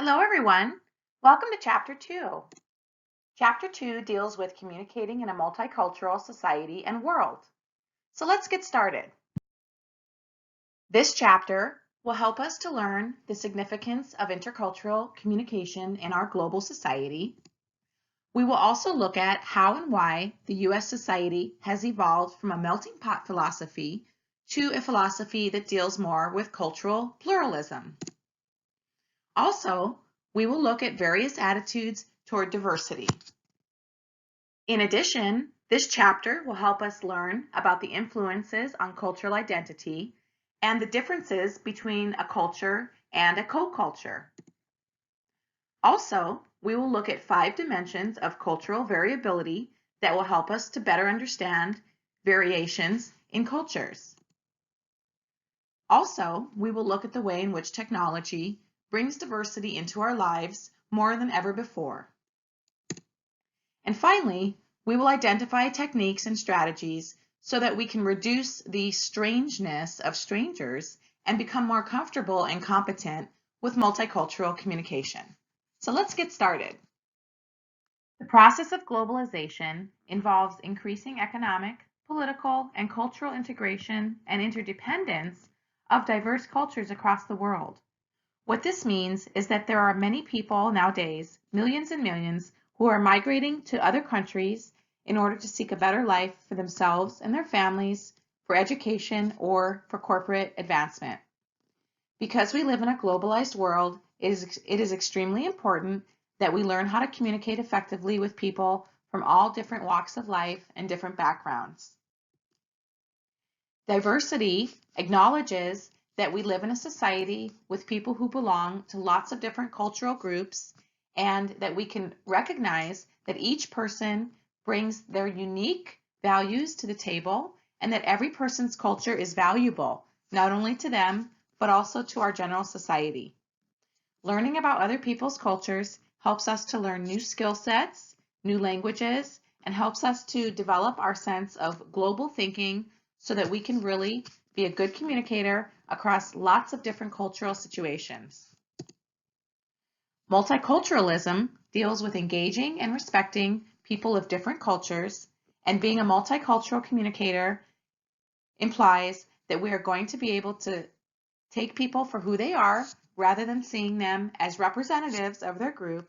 Hello, everyone. Welcome to Chapter 2. Chapter 2 deals with communicating in a multicultural society and world. So let's get started. This chapter will help us to learn the significance of intercultural communication in our global society. We will also look at how and why the U.S. society has evolved from a melting pot philosophy to a philosophy that deals more with cultural pluralism. Also, we will look at various attitudes toward diversity. In addition, this chapter will help us learn about the influences on cultural identity and the differences between a culture and a co-culture. Also, we will look at 5 dimensions of cultural variability that will help us to better understand variations in cultures. Also, we will look at the way in which technology brings diversity into our lives more than ever before. And finally, we will identify techniques and strategies so that we can reduce the strangeness of strangers and become more comfortable and competent with multicultural communication. So let's get started. The process of globalization involves increasing economic, political, and cultural integration and interdependence of diverse cultures across the world. What this means is that there are many people nowadays, millions and millions, who are migrating to other countries in order to seek a better life for themselves and their families, for education, or for corporate advancement. Because we live in a globalized world, it is extremely important that we learn how to communicate effectively with people from all different walks of life and different backgrounds. Diversity acknowledges that we live in a society with people who belong to lots of different cultural groups, and that we can recognize that each person brings their unique values to the table, and that every person's culture is valuable, not only to them, but also to our general society. Learning about other people's cultures helps us to learn new skill sets, new languages, and helps us to develop our sense of global thinking so that we can really be a good communicator across lots of different cultural situations. Multiculturalism deals with engaging and respecting people of different cultures, and being a multicultural communicator implies that we are going to be able to take people for who they are rather than seeing them as representatives of their group.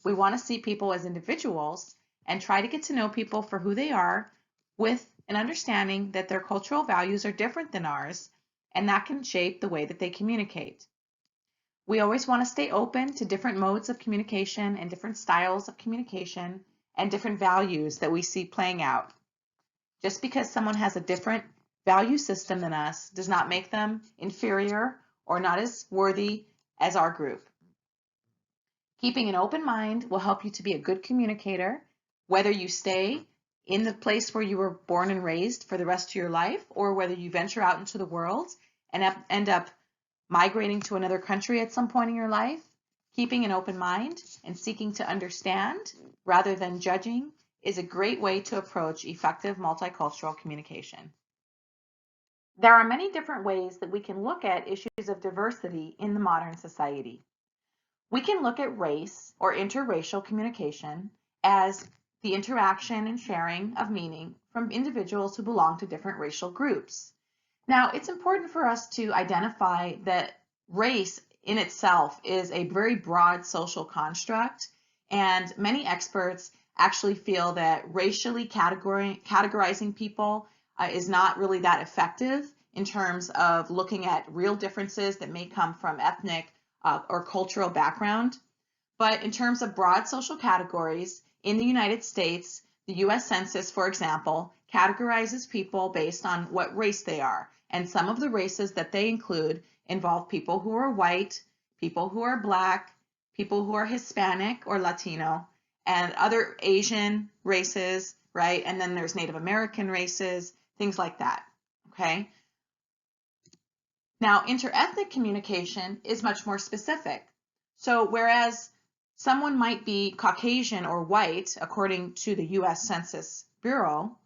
We want to see people as individuals and try to get to know people for who they are, with an understanding that their cultural values are different than ours, and that can shape the way that they communicate. We always want to stay open to different modes of communication and different styles of communication and different values that we see playing out. Just because someone has a different value system than us does not make them inferior or not as worthy as our group. Keeping an open mind will help you to be a good communicator, whether you stay in the place where you were born and raised for the rest of your life, or whether you venture out into the world and end up migrating to another country at some point in your life. Keeping an open mind and seeking to understand rather than judging is a great way to approach effective multicultural communication. There are many different ways that we can look at issues of diversity in the modern society. We can look at race or interracial communication as the interaction and sharing of meaning from individuals who belong to different racial groups. Now, it's important for us to identify that race in itself is a very broad social construct, and many experts actually feel that racially categorizing people is not really that effective in terms of looking at real differences that may come from ethnic or cultural background. But in terms of broad social categories, in the United States, the US Census, for example, categorizes people based on what race they are. And some of the races that they include involve people who are white, people who are black, people who are Hispanic or Latino, and other Asian races, right? And then there's Native American races, things like that, okay? Now, interethnic communication is much more specific. So whereas someone might be Caucasian or white, according to the US Census Bureau,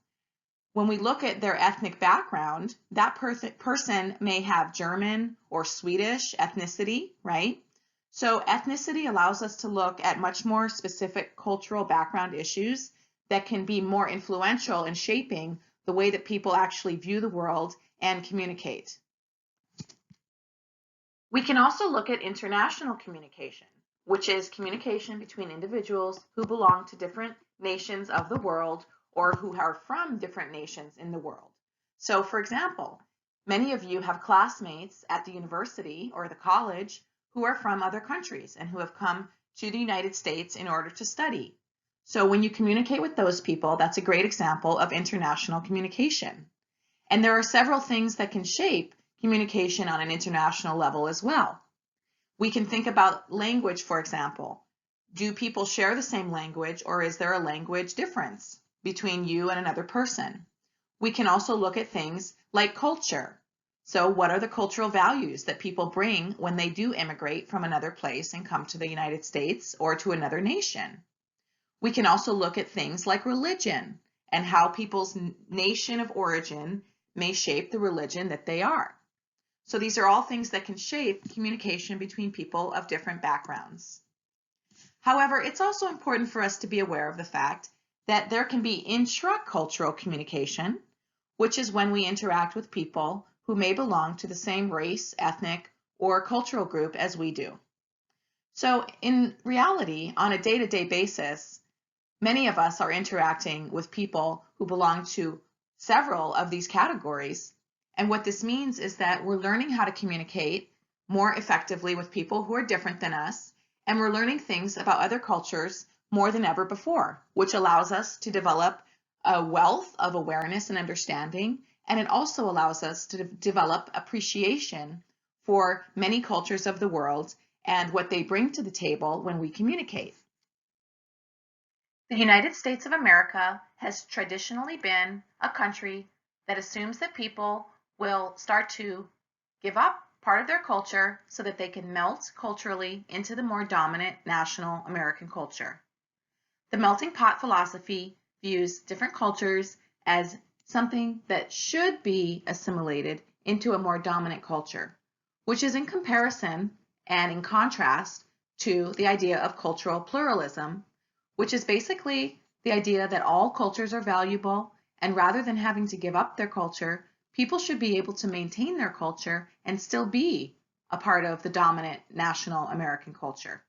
when we look at their ethnic background, that person may have German or Swedish ethnicity, right? So ethnicity allows us to look at much more specific cultural background issues that can be more influential in shaping the way that people actually view the world and communicate. We can also look at international communication, which is communication between individuals who belong to different nations of the world or who are from different nations in the world. So, for example, many of you have classmates at the university or the college who are from other countries and who have come to the United States in order to study. So when you communicate with those people, that's a great example of international communication. And there are several things that can shape communication on an international level as well. We can think about language, for example. Do people share the same language, or is there a language difference between you and another person? We can also look at things like culture. So what are the cultural values that people bring when they do immigrate from another place and come to the United States or to another nation? We can also look at things like religion and how people's nation of origin may shape the religion that they are. So these are all things that can shape communication between people of different backgrounds. However, it's also important for us to be aware of the fact that there can be intra-cultural communication, which is when we interact with people who may belong to the same race, ethnic, or cultural group as we do. So in reality, on a day-to-day basis, many of us are interacting with people who belong to several of these categories. And what this means is that we're learning how to communicate more effectively with people who are different than us, and we're learning things about other cultures more than ever before, which allows us to develop a wealth of awareness and understanding, and it also allows us to develop appreciation for many cultures of the world and what they bring to the table when we communicate. The United States of America has traditionally been a country that assumes that people will start to give up part of their culture so that they can melt culturally into the more dominant national American culture. The melting pot philosophy views different cultures as something that should be assimilated into a more dominant culture, which is in comparison and in contrast to the idea of cultural pluralism, which is basically the idea that all cultures are valuable, and rather than having to give up their culture, people should be able to maintain their culture and still be a part of the dominant national American culture.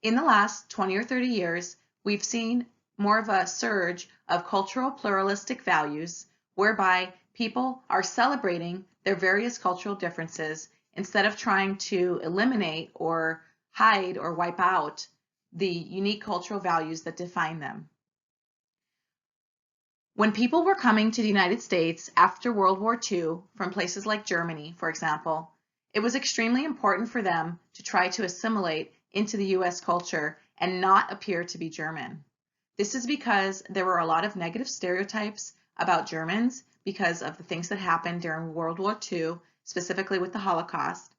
In the last 20 or 30 years, we've seen more of a surge of cultural pluralistic values whereby people are celebrating their various cultural differences instead of trying to eliminate or hide or wipe out the unique cultural values that define them. When people were coming to the United States after World War II from places like Germany, for example, it was extremely important for them to try to assimilate into the US culture and not appear to be German. This is because there were a lot of negative stereotypes about Germans because of the things that happened during World War II, specifically with the Holocaust.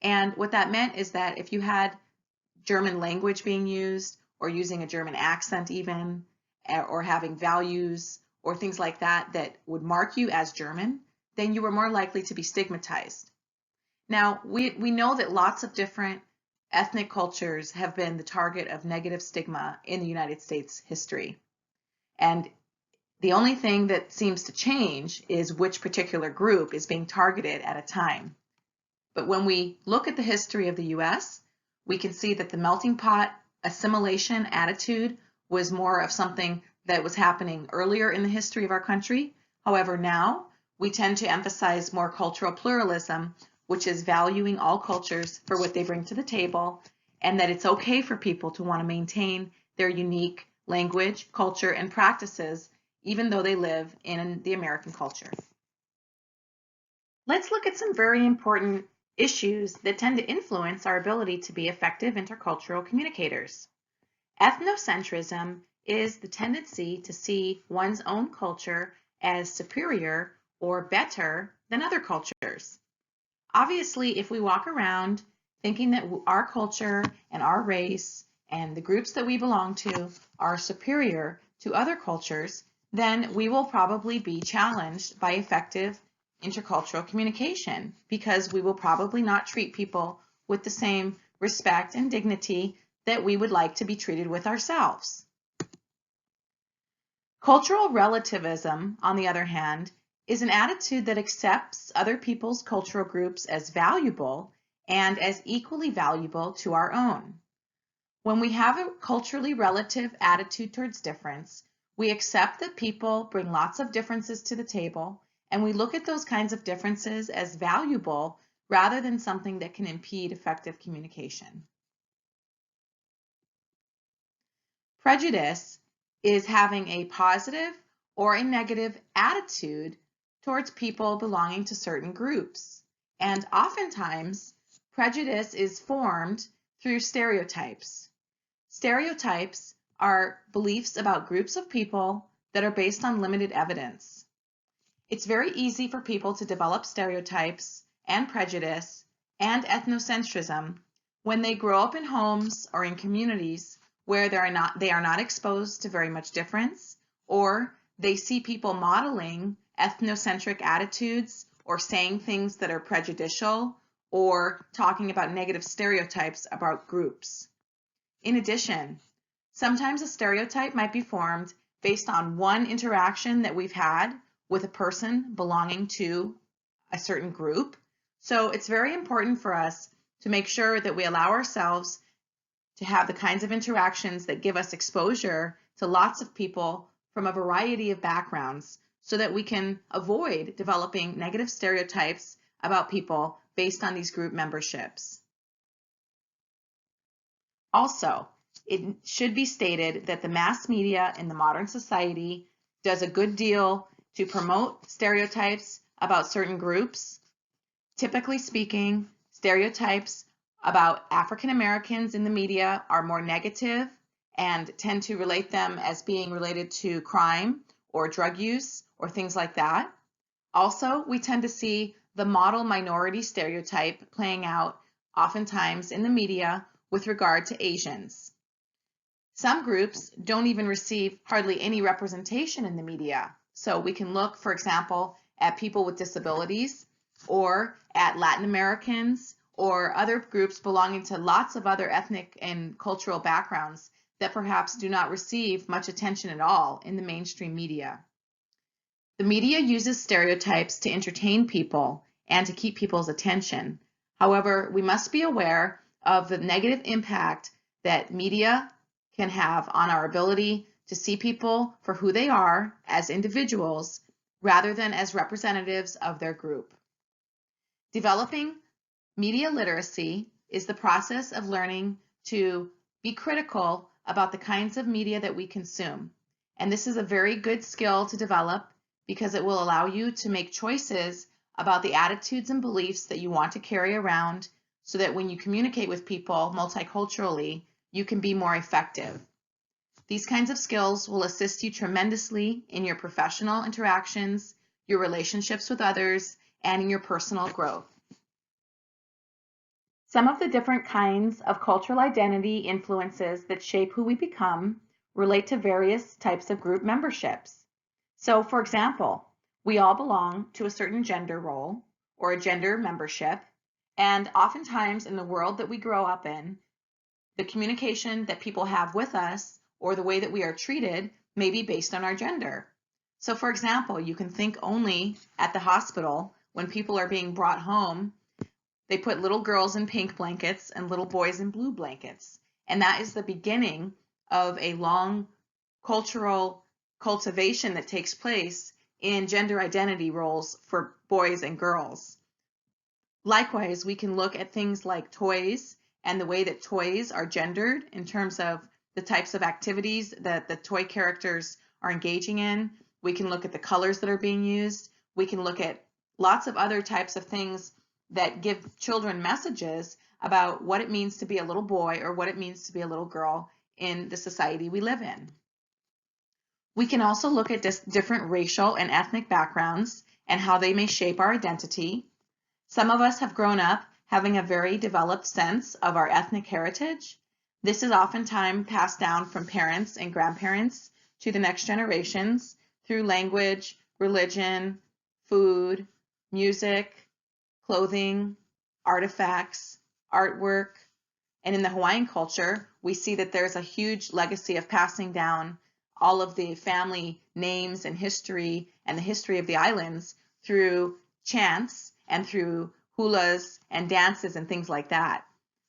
And what that meant is that if you had German language being used, or using a German accent even, or having values or things like that that would mark you as German, then you were more likely to be stigmatized. Now, we know that lots of different ethnic cultures have been the target of negative stigma in the United States history. And the only thing that seems to change is which particular group is being targeted at a time. But when we look at the history of the US, we can see that the melting pot assimilation attitude was more of something that was happening earlier in the history of our country. However, now we tend to emphasize more cultural pluralism, which is valuing all cultures for what they bring to the table, and that it's okay for people to want to maintain their unique language, culture, and practices, even though they live in the American culture. Let's look at some very important issues that tend to influence our ability to be effective intercultural communicators. Ethnocentrism is the tendency to see one's own culture as superior or better than other cultures. Obviously, if we walk around thinking that our culture and our race and the groups that we belong to are superior to other cultures, then we will probably be challenged by effective intercultural communication because we will probably not treat people with the same respect, and dignity that we would like to be treated with ourselves. Cultural relativism, on the other hand, is an attitude that accepts other people's cultural groups as valuable and as equally valuable to our own. When we have a culturally relative attitude towards difference, we accept that people bring lots of differences to the table, and we look at those kinds of differences as valuable rather than something that can impede effective communication. Prejudice is having a positive or a negative attitude towards people belonging to certain groups. And oftentimes, prejudice is formed through stereotypes. Stereotypes are beliefs about groups of people that are based on limited evidence. It's very easy for people to develop stereotypes and prejudice and ethnocentrism when they grow up in homes or in communities where they are not exposed to very much difference, or they see people modeling ethnocentric attitudes or saying things that are prejudicial or talking about negative stereotypes about groups. In addition, sometimes a stereotype might be formed based on one interaction that we've had with a person belonging to a certain group. So it's very important for us to make sure that we allow ourselves to have the kinds of interactions that give us exposure to lots of people from a variety of backgrounds so that we can avoid developing negative stereotypes about people based on these group memberships. Also, it should be stated that the mass media in the modern society does a good deal to promote stereotypes about certain groups. Typically speaking, stereotypes about African Americans in the media are more negative and tend to relate them as being related to crime or drug use or things like that. Also, we tend to see the model minority stereotype playing out oftentimes in the media with regard to Asians. Some groups don't even receive hardly any representation in the media. So we can look, for example, at people with disabilities or at Latin Americans or other groups belonging to lots of other ethnic and cultural backgrounds that perhaps do not receive much attention at all in the mainstream media. The media uses stereotypes to entertain people and to keep people's attention. However, we must be aware of the negative impact that media can have on our ability to see people for who they are as individuals rather than as representatives of their group. Developing media literacy is the process of learning to be critical about the kinds of media that we consume. And this is a very good skill to develop because it will allow you to make choices about the attitudes and beliefs that you want to carry around so that when you communicate with people multiculturally, you can be more effective. These kinds of skills will assist you tremendously in your professional interactions, your relationships with others, and in your personal growth. Some of the different kinds of cultural identity influences that shape who we become relate to various types of group memberships. So, for example, we all belong to a certain gender role or a gender membership, and oftentimes in the world that we grow up in, the communication that people have with us or the way that we are treated may be based on our gender. So, for example, you can think only at the hospital when people are being brought home. They put little girls in pink blankets and little boys in blue blankets. And that is the beginning of a long cultural cultivation that takes place in gender identity roles for boys and girls. Likewise, we can look at things like toys and the way that toys are gendered in terms of the types of activities that the toy characters are engaging in. We can look at the colors that are being used. We can look at lots of other types of things that give children messages about what it means to be a little boy or what it means to be a little girl in the society we live in. We can also look at different racial and ethnic backgrounds and how they may shape our identity. Some of us have grown up having a very developed sense of our ethnic heritage. This is oftentimes passed down from parents and grandparents to the next generations through language, religion, food, music, clothing, artifacts, artwork, And in the Hawaiian culture, we see that there's a huge legacy of passing down all of the family names and history and the history of the islands through chants and through hulas and dances and things like that.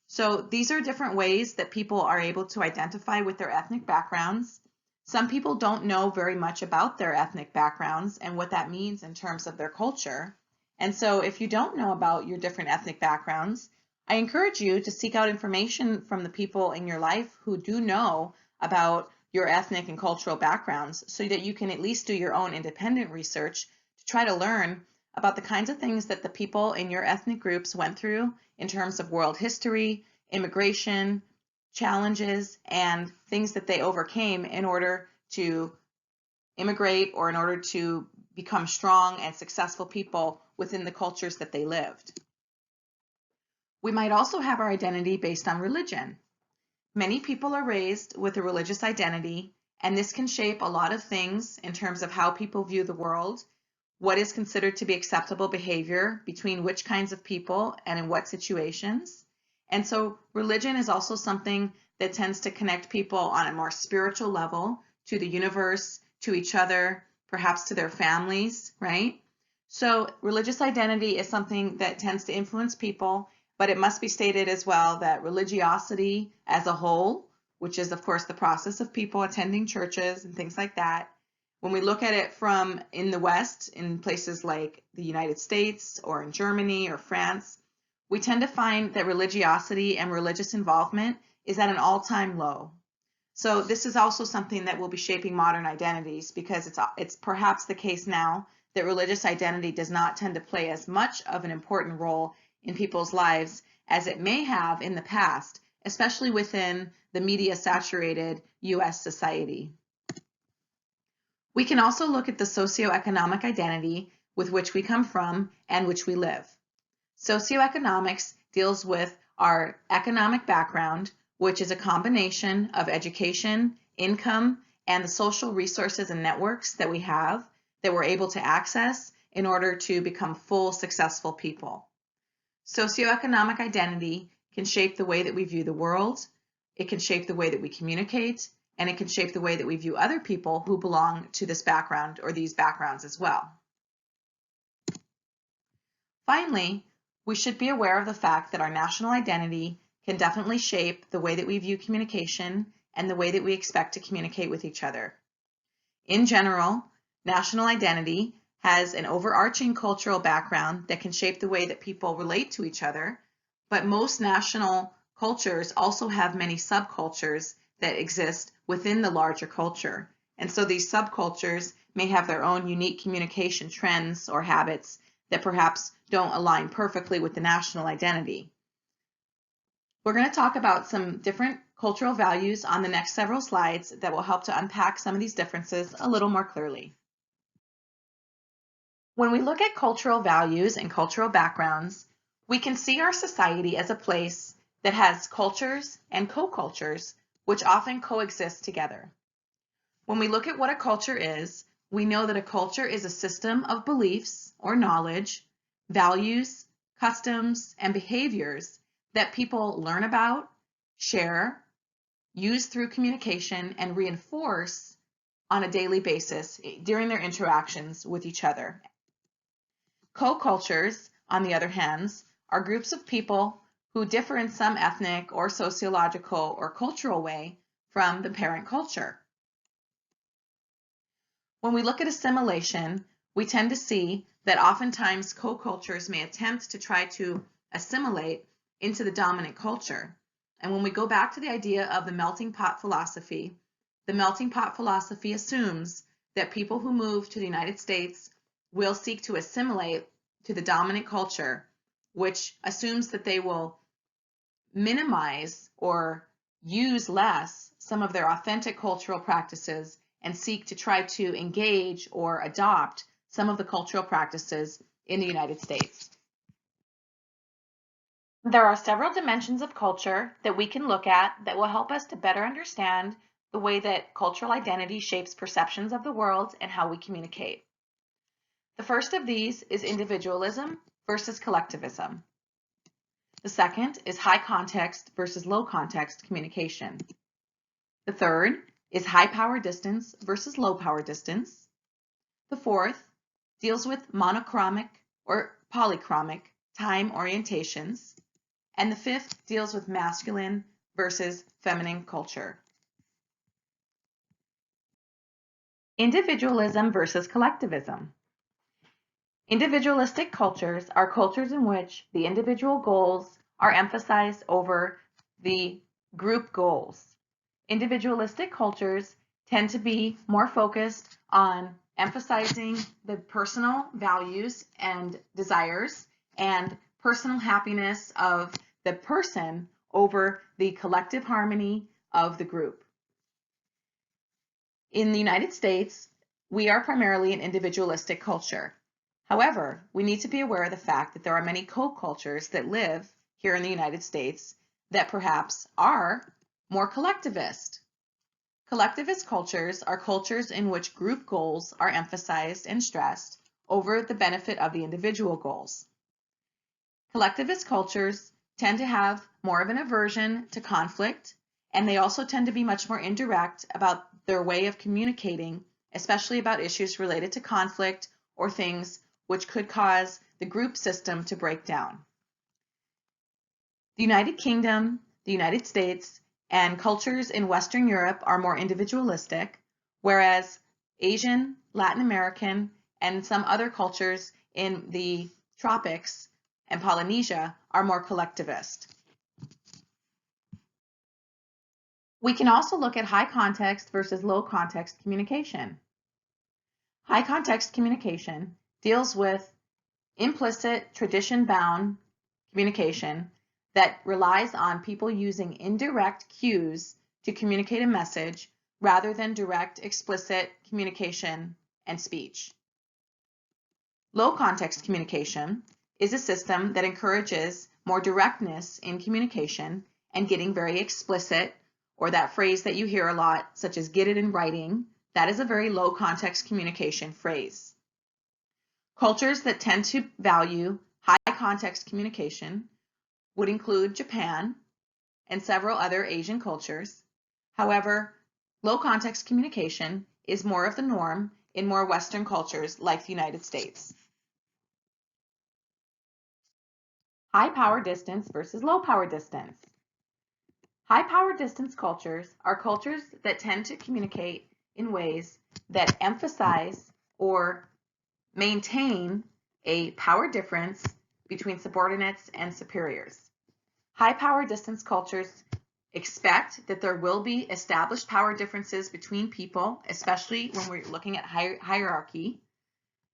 So these are different ways that people are able to identify with their ethnic backgrounds. Some people don't know very much about their ethnic backgrounds and what that means in terms of their culture. And so if you don't know about your different ethnic backgrounds, I encourage you to seek out information from the people in your life who do know about your ethnic and cultural backgrounds so that you can at least do your own independent research to try to learn about the kinds of things that the people in your ethnic groups went through in terms of world history, immigration, challenges, and things that they overcame in order to immigrate or in order to become strong and successful people within the cultures that they lived. We might also have our identity based on religion. Many people are raised with a religious identity, and this can shape a lot of things in terms of how people view the world, what is considered to be acceptable behavior between which kinds of people and in what situations. And so religion is also something that tends to connect people on a more spiritual level to the universe, to each other, perhaps to their families, right? So religious identity is something that tends to influence people. But it must be stated as well that religiosity as a whole, which is of course the process of people attending churches and things like that, when we look at it from in the West, in places like the United States or in Germany or France, we tend to find that religiosity and religious involvement is at an all-time low. So this is also something that will be shaping modern identities because it's perhaps the case now that religious identity does not tend to play as much of an important role in people's lives as it may have in the past, especially within the media-saturated U.S. society. We can also look at the socioeconomic identity with which we come from and which we live. Socioeconomics deals with our economic background, which is a combination of education, income, and the social resources and networks that we have that we're able to access in order to become full, successful people. Socioeconomic identity can shape the way that we view the world, it can shape the way that we communicate, and it can shape the way that we view other people who belong to this background or these backgrounds as well. Finally, we should be aware of the fact that our national identity can definitely shape the way that we view communication and the way that we expect to communicate with each other. In general, national identity has an overarching cultural background that can shape the way that people relate to each other, but most national cultures also have many subcultures that exist within the larger culture. And so these subcultures may have their own unique communication trends or habits that perhaps don't align perfectly with the national identity. We're going to talk about some different cultural values on the next several slides that will help to unpack some of these differences a little more clearly. When we look at cultural values and cultural backgrounds, we can see our society as a place that has cultures and co-cultures which often coexist together. When we look at what a culture is, we know that a culture is a system of beliefs or knowledge, values, customs, and behaviors that people learn about, share, use through communication, and reinforce on a daily basis during their interactions with each other. Co-cultures, on the other hand, are groups of people who differ in some ethnic or sociological or cultural way from the parent culture. When we look at assimilation, we tend to see that oftentimes co-cultures may attempt to try to assimilate into the dominant culture. And when we go back to the idea of the melting pot philosophy, the melting pot philosophy assumes that people who move to the United States will seek to assimilate to the dominant culture, which assumes that they will minimize or use less some of their authentic cultural practices and seek to try to engage or adopt some of the cultural practices in the United States. There are several dimensions of culture that we can look at that will help us to better understand the way that cultural identity shapes perceptions of the world and how we communicate. The first of these is individualism versus collectivism. The second is high context versus low context communication. The third is high power distance versus low power distance. The fourth deals with monochromic or polychromic time orientations. And the fifth deals with masculine versus feminine culture. Individualism versus collectivism. Individualistic cultures are cultures in which the individual goals are emphasized over the group goals. Individualistic cultures tend to be more focused on emphasizing the personal values and desires and personal happiness of the person over the collective harmony of the group. In the United States, we are primarily an individualistic culture. However, we need to be aware of the fact that there are many co-cultures that live here in the United States that perhaps are more collectivist. Collectivist cultures are cultures in which group goals are emphasized and stressed over the benefit of the individual goals. Collectivist cultures tend to have more of an aversion to conflict, and they also tend to be much more indirect about their way of communicating, especially about issues related to conflict or things which could cause the group system to break down. The United Kingdom, the United States, and cultures in Western Europe are more individualistic, whereas Asian, Latin American, and some other cultures in the tropics and Polynesia are more collectivist. We can also look at high context versus low context communication. High context communication deals with implicit tradition-bound communication that relies on people using indirect cues to communicate a message rather than direct, explicit communication and speech. Low context communication is a system that encourages more directness in communication and getting very explicit, or that phrase that you hear a lot, such as get it in writing. That is a very low context communication phrase. Cultures that tend to value high context communication would include Japan and several other Asian cultures. However, low context communication is more of the norm in more Western cultures like the United States. High power distance versus low power distance. High power distance cultures are cultures that tend to communicate in ways that emphasize or maintain a power difference between subordinates and superiors. High power distance cultures expect that there will be established power differences between people, especially when we're looking at hierarchy.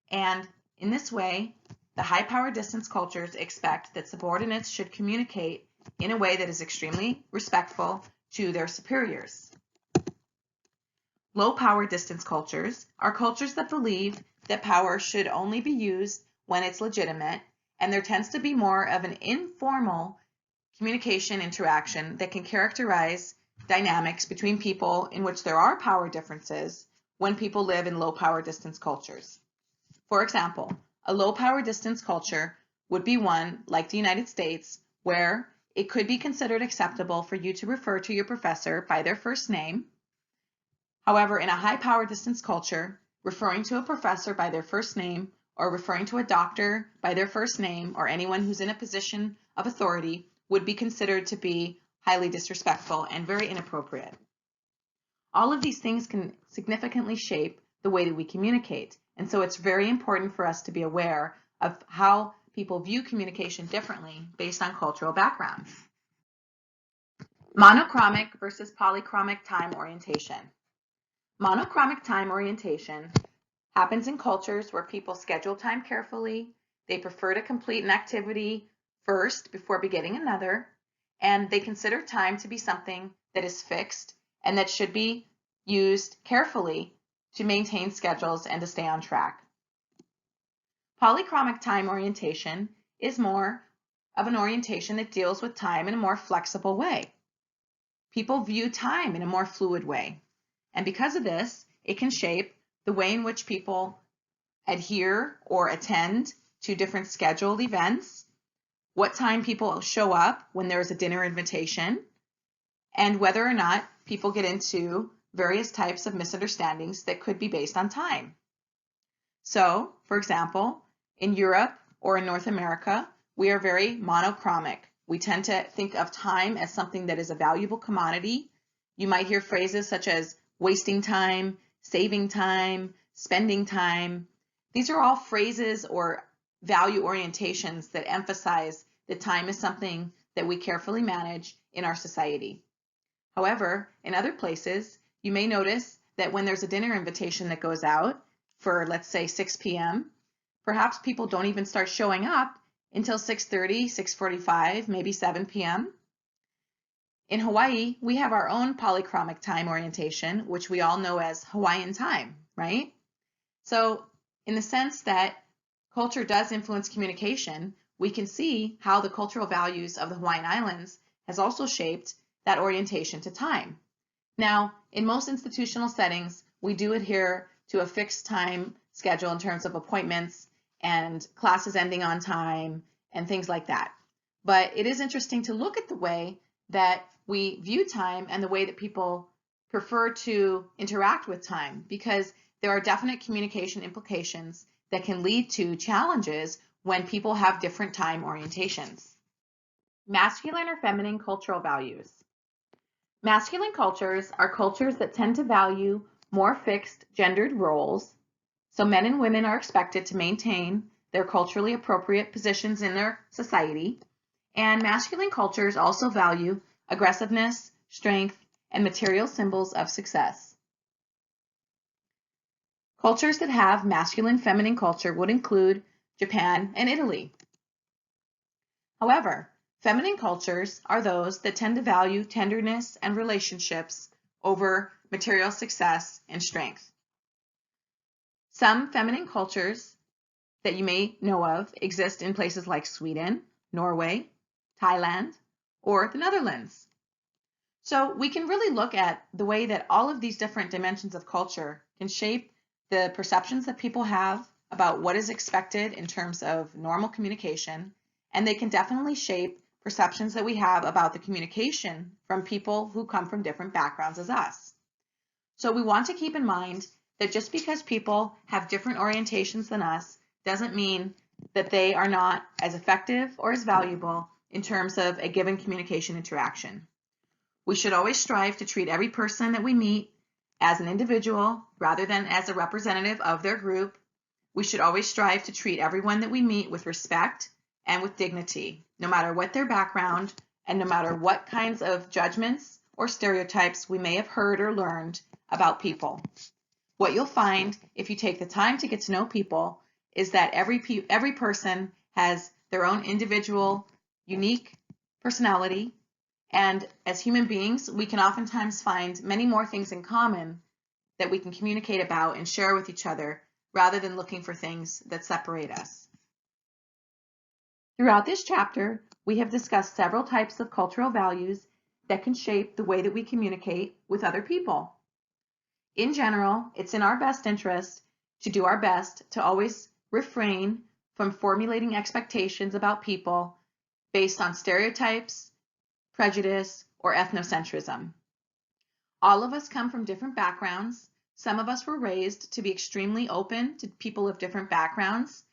And in this way, the high power distance cultures expect that subordinates should communicate in a way that is extremely respectful to their superiors. Low power distance cultures are cultures that believe that power should only be used when it's legitimate, and there tends to be more of an informal communication interaction that can characterize dynamics between people in which there are power differences when people live in low power distance cultures. For example, a low power distance culture would be one like the United States, where it could be considered acceptable for you to refer to your professor by their first name. However, in a high power distance culture, referring to a professor by their first name or referring to a doctor by their first name or anyone who's in a position of authority would be considered to be highly disrespectful and very inappropriate. All of these things can significantly shape the way that we communicate, and so it's very important for us to be aware of how people view communication differently based on cultural backgrounds. Monochromic versus polychromic time orientation. Monochromic time orientation happens in cultures where people schedule time carefully, they prefer to complete an activity first before beginning another, and they consider time to be something that is fixed and that should be used carefully to maintain schedules and to stay on track. Polychromic time orientation is more of an orientation that deals with time in a more flexible way. People view time in a more fluid way. And because of this, it can shape the way in which people adhere or attend to different scheduled events, what time people show up when there's a dinner invitation, and whether or not people get into various types of misunderstandings that could be based on time. So, for example, in Europe or in North America, we are very monochromic. We tend to think of time as something that is a valuable commodity. You might hear phrases such as wasting time, saving time, spending time. These are all phrases or value orientations that emphasize that time is something that we carefully manage in our society. However, in other places, you may notice that when there's a dinner invitation that goes out for, let's say, 6 p.m., perhaps people don't even start showing up until 6:30, 6:45, maybe 7 p.m. In Hawaii, we have our own polychromic time orientation, which we all know as Hawaiian time, right? So in the sense that culture does influence communication, we can see how the cultural values of the Hawaiian Islands has also shaped that orientation to time. Now, in most institutional settings, we do adhere to a fixed time schedule in terms of appointments and classes ending on time and things like that. But it is interesting to look at the way that we view time and the way that people prefer to interact with time, because there are definite communication implications that can lead to challenges when people have different time orientations. Masculine or feminine cultural values. Masculine cultures are cultures that tend to value more fixed gendered roles, so men and women are expected to maintain their culturally appropriate positions in their society, and masculine cultures also value aggressiveness, strength, and material symbols of success. Cultures that have masculine-feminine culture would include Japan and Italy. However, feminine cultures are those that tend to value tenderness and relationships over material success and strength. Some feminine cultures that you may know of exist in places like Sweden, Norway, Thailand, or the Netherlands. So we can really look at the way that all of these different dimensions of culture can shape the perceptions that people have about what is expected in terms of normal communication, and they can definitely shape perceptions that we have about the communication from people who come from different backgrounds as us. So we want to keep in mind that just because people have different orientations than us doesn't mean that they are not as effective or as valuable in terms of a given communication interaction. We should always strive to treat every person that we meet as an individual rather than as a representative of their group. We should always strive to treat everyone that we meet with respect and with dignity, no matter what their background and no matter what kinds of judgments or stereotypes we may have heard or learned about people. What you'll find if you take the time to get to know people is that every person has their own individual, unique personality, and as human beings, we can oftentimes find many more things in common that we can communicate about and share with each other rather than looking for things that separate us. Throughout this chapter, we have discussed several types of cultural values that can shape the way that we communicate with other people. In general, it's in our best interest to do our best to always refrain from formulating expectations about people based on stereotypes, prejudice, or ethnocentrism. All of us come from different backgrounds. Some of us were raised to be extremely open to people of different backgrounds,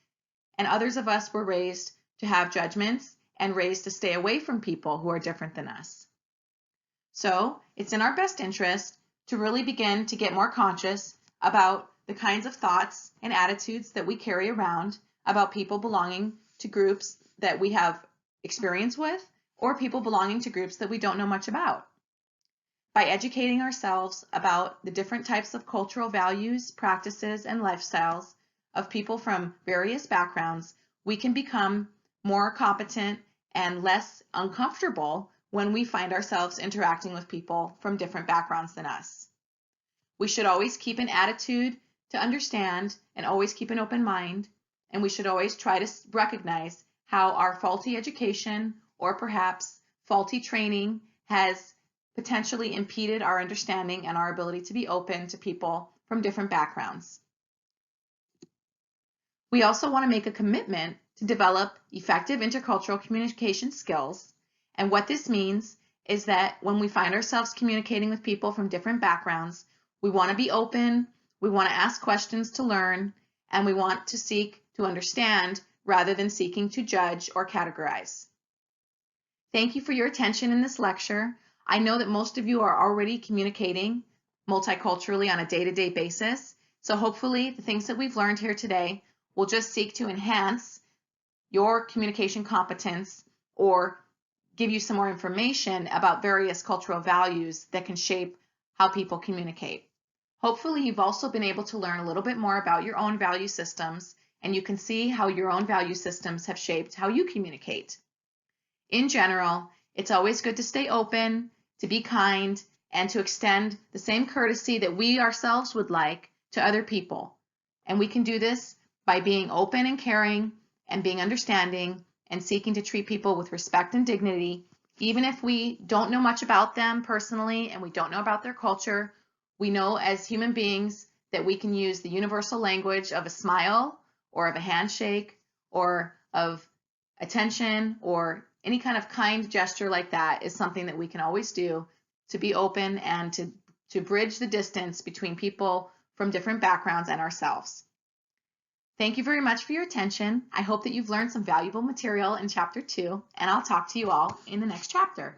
and others of us were raised to have judgments and raised to stay away from people who are different than us. So it's in our best interest to really begin to get more conscious about the kinds of thoughts and attitudes that we carry around about people belonging to groups that we have experience with or people belonging to groups that we don't know much about. By educating ourselves about the different types of cultural values, practices, and lifestyles of people from various backgrounds, we can become more competent and less uncomfortable when we find ourselves interacting with people from different backgrounds than us. We should always keep an attitude to understand and always keep an open mind, and we should always try to recognize how our faulty education or perhaps faulty training has potentially impeded our understanding and our ability to be open to people from different backgrounds. We also want to make a commitment to develop effective intercultural communication skills. And what this means is that when we find ourselves communicating with people from different backgrounds, we want to be open, we want to ask questions to learn, and we want to seek to understand rather than seeking to judge or categorize. Thank you for your attention in this lecture. I know that most of you are already communicating multiculturally on a day-to-day basis, so hopefully the things that we've learned here today will just seek to enhance your communication competence or give you some more information about various cultural values that can shape how people communicate. Hopefully you've also been able to learn a little bit more about your own value systems, and you can see how your own value systems have shaped how you communicate. In general, it's always good to stay open, to be kind, and to extend the same courtesy that we ourselves would like to other people. And we can do this by being open and caring and being understanding and seeking to treat people with respect and dignity. Even if we don't know much about them personally and we don't know about their culture, we know as human beings that we can use the universal language of a smile or of a handshake or of attention or any kind of kind gesture like that is something that we can always do to be open and to bridge the distance between people from different backgrounds and ourselves. Thank you very much for your attention. I hope that you've learned some valuable material in Chapter 2, and I'll talk to you all in the next chapter.